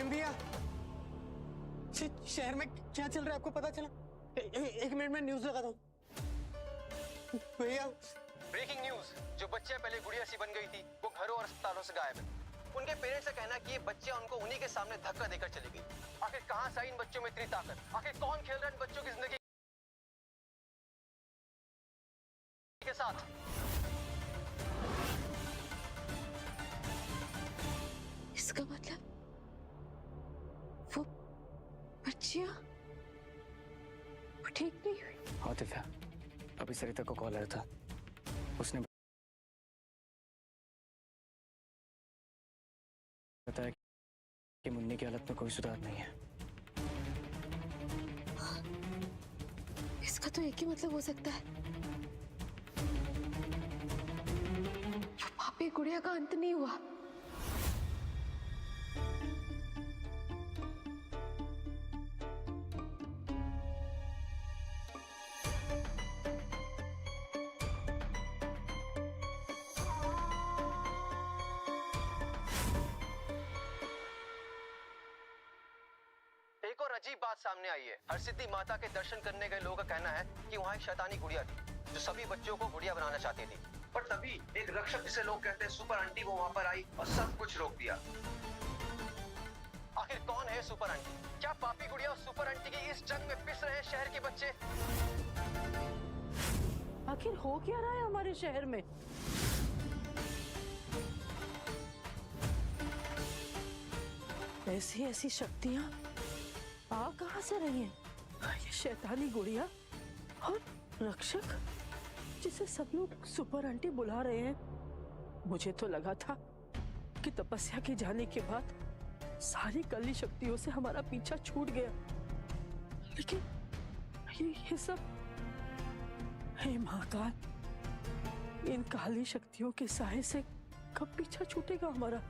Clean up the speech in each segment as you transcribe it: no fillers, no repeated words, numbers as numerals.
भैया, शहर में क्या चल रहा है आपको पता चला? एक मिनट में न्यूज लगाता हूँ भैया। ब्रेकिंग न्यूज, जो बच्चे पहले गुड़िया सी बन गई थी वो घरों और अस्पतालों से गायब है। उनके पेरेंट्स का कहना है कि ये बच्चे उनको उन्हीं के सामने धक्का देकर चली गई। आखिर कहां से आई इन बच्चों में इतनी ताकत? आखिर कौन खेल रहा है इन बच्चों की जिंदगी के साथ? इसका मतलब वो बच्चियां वो ठीक नहीं हुई। हाँ दिव्या, अभी सरिता को कॉल आया था, उसने बताया कि मुन्नी की हालत में कोई सुधार नहीं है। इसका तो एक ही मतलब हो सकता है, वो पापी गुड़िया का अंत नहीं हुआ। एक और अजीब बात सामने आई है। हरसिद्धि माता के दर्शन करने गए लोगों का कहना है कि वहाँ एक शैतानी गुड़िया थी जो सभी बच्चों को गुड़िया बनाना चाहती थी। पर तभी एक रक्षक, जिसे लोग कहते हैं सुपर आंटी, वो वहाँ पर आई और सब कुछ रोक दिया। आखिर कौन है सुपर आंटी? क्या पापी गुड़िया और सुपर आंटी की इस जंग में पिस रहे हैं शहर के बच्चे? आखिर हो क्या रहा है हमारे शहर में? ऐसी ऐसी शक्तियां आ कहां से रही हैं? ये शैतानी गुड़िया और रक्षक, जिसे सब लोग सुपर आंटी बुला रहे हैं। मुझे तो लगा था कि तपस्या के जाने के बाद सारी कली शक्तियों से हमारा पीछा छूट गया, लेकिन ये सब, हे महाकाल, इन काली शक्तियों के साए से कब पीछा छूटेगा हमारा?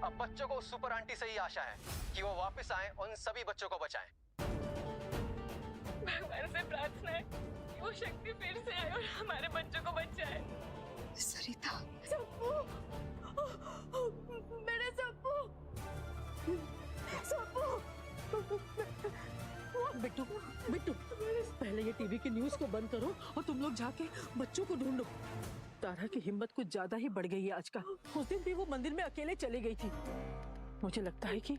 अब बच्चों को उस सुपर आंटी से ही आशा है कि वो वापस आए और उन सभी बच्चों को बचाएं। भगवान से प्रार्थना है कि वो शक्ति फिर से आए और हमारे बच्चों को बचाए। सरिता, सप्पू, मेरे सप्पू, सप्पू। बिट्टू, बिट्टू, पहले ये टीवी की न्यूज को बंद करो और तुम लोग जाके बच्चों को ढूंढो। तारा की हिम्मत कुछ ज्यादा ही बढ़ गई है आज का। उस दिन भी वो मंदिर में अकेले चली गई थी। मुझे लगता है कि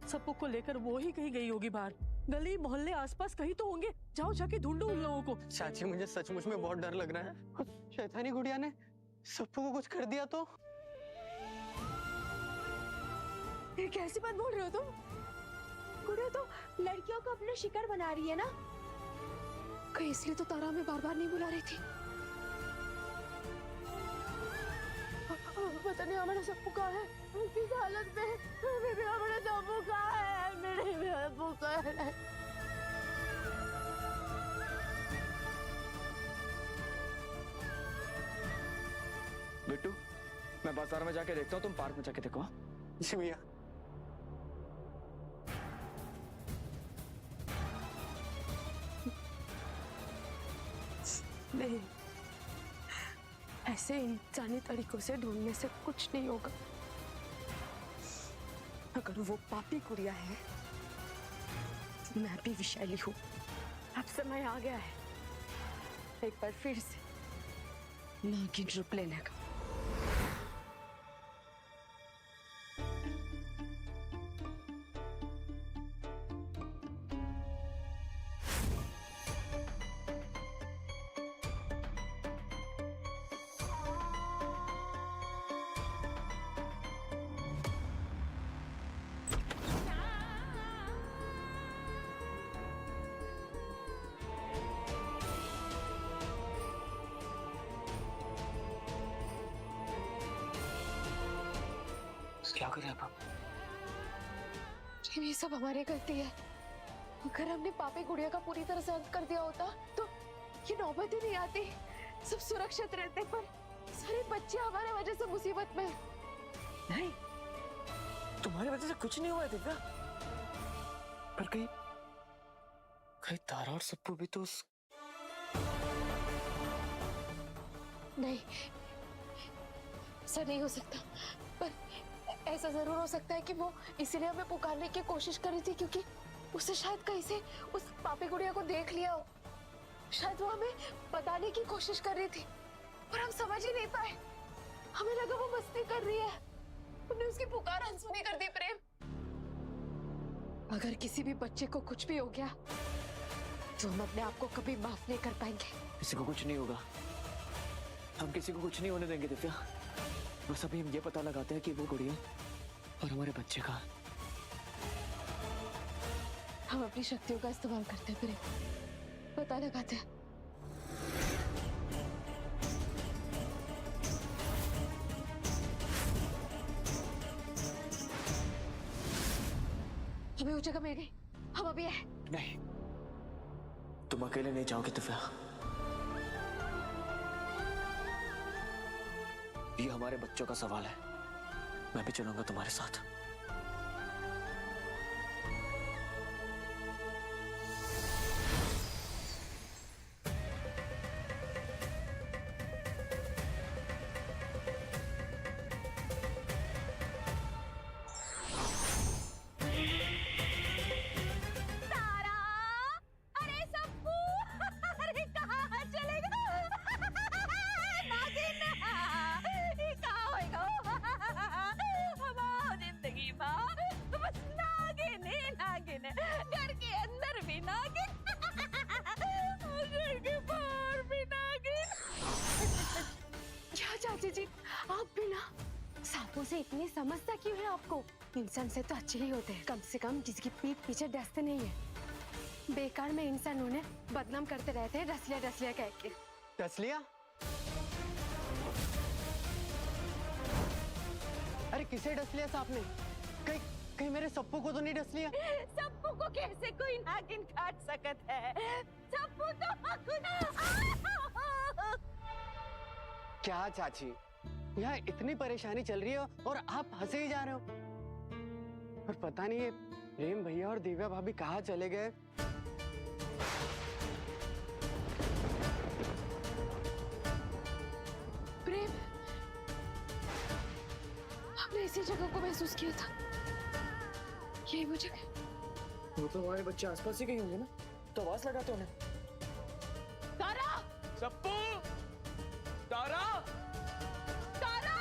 सप्पू को लेकर वो ही कहीं गई होगी बाहर। गली मोहल्ले आसपास कहीं तो होंगे, जाओ जाके ढूंढो उन लोगों को। चाची, मुझे सचमुच में बहुत डर लग रहा है। शैतानी गुड़िया ने सप्पू को कुछ कर दिया तो? ये कैसी बात बोल रहे हो तुम? गुड़िया तो लड़कियों को अपना शिकार बना रही है ना? कहीं इसलिए तो तारा हमें बार बार नहीं बुला रही थी। पता नहीं हमारा सप्पू कहाँ है, किस हालत में? मेरे हमारा सप्पू कहाँ है? मेरे सप्पू कहाँ है? बिट्टू, मैं बाजार में जाके देखता हूँ, तुम पार्क में जाके देखो। जी भैया। नहीं, ऐसे इंसानी तरीकों से ढूंढने से कुछ नहीं होगा। अगर वो पापी गुड़िया है तो मैं भी विशाली हूँ। अब समय आ गया है एक बार फिर से नागिन रूप लेने का। क्या करें अब? ये सब हमारी गलती है। अगर हमने पापी गुड़िया का पूरी तरह से अंत कर दिया होता तो ये नौबत ही नहीं आती। सब सुरक्षित रहते, पर सारे बच्चे हमारे वजह से मुसीबत में। नहीं, तुम्हारी वजह से कुछ नहीं हुआ है दिव्या। पर कहीं तारा और सप्पू भी तो नहीं, ऐसा नहीं हो सकता, पर ऐसा जरूर हो सकता है कि वो इसीलिए हमें पुकारने की कोशिश कर रही थी क्योंकि उसे शायद कहीं से उस पापी गुड़िया को देख लिया हो। शायद वो हमें बताने की कोशिश कर रही थी पर हम समझ ही नहीं पाए। हमें लगा वो मस्ती कर रही है, हमने उसकी पुकार अनसुनी कर दी। प्रेम, अगर किसी भी बच्चे को कुछ भी हो गया तो हम अपने आप को कभी माफ नहीं कर पाएंगे। किसी को कुछ नहीं होगा, हम किसी को कुछ नहीं होने देंगे दिव्या। बस अभी हम ये पता लगाते हैं कि वो गुड़िया और हमारे बच्चे का। हम अपनी शक्तियों का इस्तेमाल करते हैं, प्रेम, पता लगाते हैं। हमें वो जगह मिल गई, हम अभी है। नहीं, तुम अकेले नहीं जाओगे दिव्या। ये हमारे बच्चों का सवाल है, मैं भी चलूंगा तुम्हारे साथ। घर के अंदर भी नागिन, घर के बाहर भी नागिन। क्या चाची जी, आप भी ना सांपों से इतनी समझता क्यों है आपको? इंसान से तो अच्छे ही होते हैं, कम से कम जिसकी पीठ पीछे डसते नहीं है। बेकार में इंसान उन्हें बदनाम करते रहते हैं रसलिया रसलिया कह के। डसलिया? अरे किसे डस लिया सांप ने? कहीं कहीं मेरे सप्पू को तो नहीं डस लिया? सप्पू को कैसे कोई नागिन काट सकता है? सप्पू तो क्या चाची, यहाँ इतनी परेशानी चल रही है और आप हंसे ही जा रहे हो। और पता नहीं ये प्रेम भैया और दिव्या भाभी कहाँ चले गए। प्रेम, हमने इसी जगह को महसूस किया था। यही वो जगह। वो तो हमारे बच्चे आसपास ही कहीं होंगे ना, तो आवाज लगाते होंगे। तारा, सप्पू, तारा, तारा।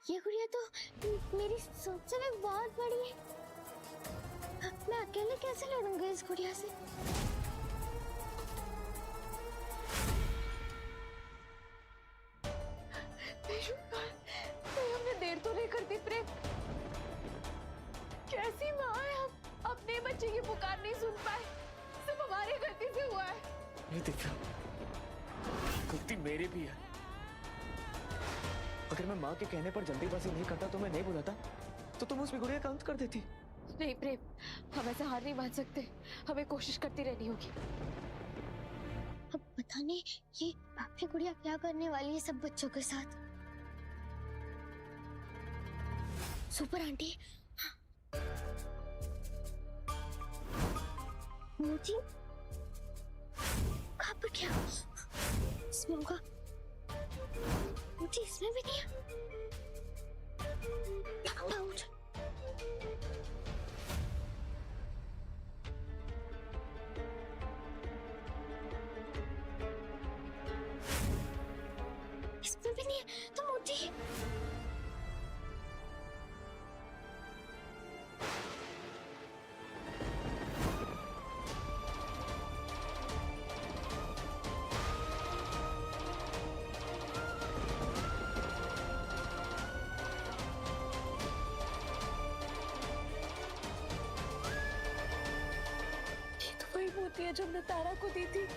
ये गुड़िया तो मेरी सोच से भी बहुत बड़ी है। मैं अकेले कैसे लड़ूंगी इस गुड़िया से? हमने देर तो नहीं करती प्रेम। कैसी माँ है हम, अपने बच्चे की पुकार नहीं सुन पाए। सब हमारी गलती से हुआ है। नहीं दिव्या, गलती मेरी भी है। अगर मैं माँ के कहने पर जल्दीबाजी नहीं करता, तो मैं नहीं बुलाता, तो तुम उस गुड़िया का अंत कर देती। नहीं प्रेम, हम ऐसे हार नहीं मान सकते। हमें कोशिश करती रहनी होगी। अब पता नहीं ये पापी गुड़िया क्या करने वाली है सब बच्चों के साथ। सुपर आंटी, मोची कहाँ पर क्या? इसमें होगा। मोची इसमें भी नहीं है। पाउच। इसमें भी नहीं है तो मोची। होती है जो हमने तारा को दी थी।